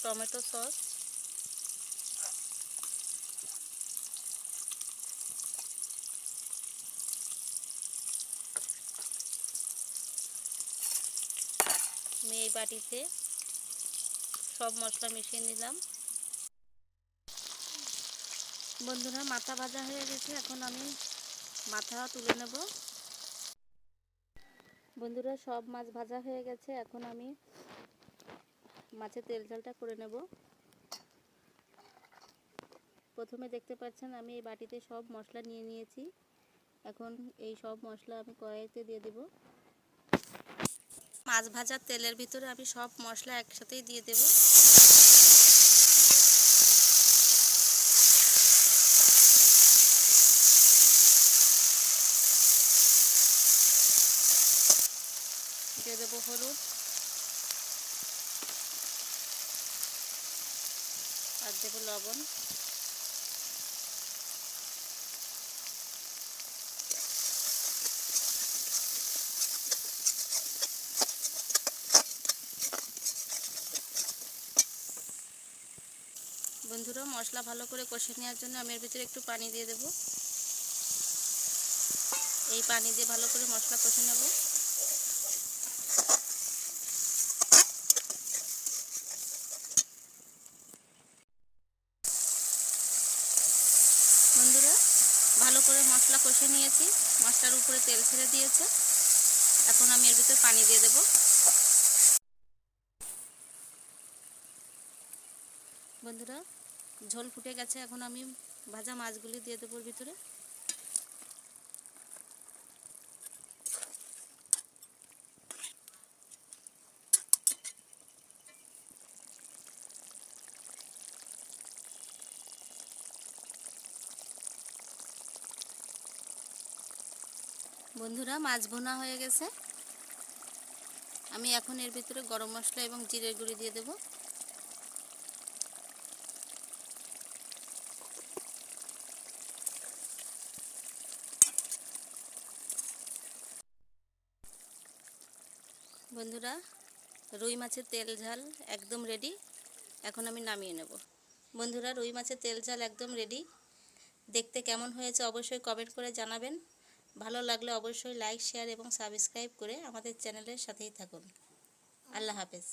Tomato sauce, আমি এই বাটিতে সব মশলা মিশিয়ে নিলাম। বন্ধুরা, মাথা ভাজা হয়ে গেছে, এখন আমি মাথা তুলে নেব। বন্ধুরা, সব মাছ ভাজা হয়ে গেছে, এখন আমি মাছের তেল ঝালটা করে নেব। প্রথমে দেখতে পাচ্ছেন আমি এই বাটিতে সব মশলা নিয়ে নিয়েছি। এখন এই সব মশলা আমি কড়াইতে দিয়ে দেব। মাছ ভাজার তেলের ভিতরে আমি সব মশলা একসাথেই দিয়ে দেব। দিয়ে দেবো হলুদ, আর দেবো লবণ। বন্ধুরা, মশলা ভালো করে কষে নেওয়ার জন্য আমি এর ভিতরে একটু পানি দিয়ে দেব। এই পানি দিয়ে ভালো করে মশলা কষে নেব। বন্ধুরা, ভালো করে মশলা কষে নিয়েছি, মশলার উপরে তেল ছেড়ে দিয়েছে। এখন আমি এর ভিতরে পানি দিয়ে দেব। বন্ধুরা, ঝোল ফুটে গেছে, এখন আমি ভাজা মাছগুলি দিয়ে দেবো এর ভিতরে। বন্ধুরা, মাছ ভুনা হয়ে গেছে, আমি এখন এর ভিতরে গরম মশলা এবং জিরের গুঁড়ি দিয়ে দেব। বন্ধুরা, রুই মাছের তেল ঝাল একদম রেডি, এখন আমি নামিয়ে নেব। বন্ধুরা, রুই মাছের তেল ঝাল একদম রেডি। দেখতে কেমন হয়েছে অবশ্যই কমেন্ট করে জানাবেন। ভালো লাগলে অবশ্যই লাইক, শেয়ার এবং সাবস্ক্রাইব করে আমাদের চ্যানেলের সাথেই থাকুন। আল্লাহ হাফেজ।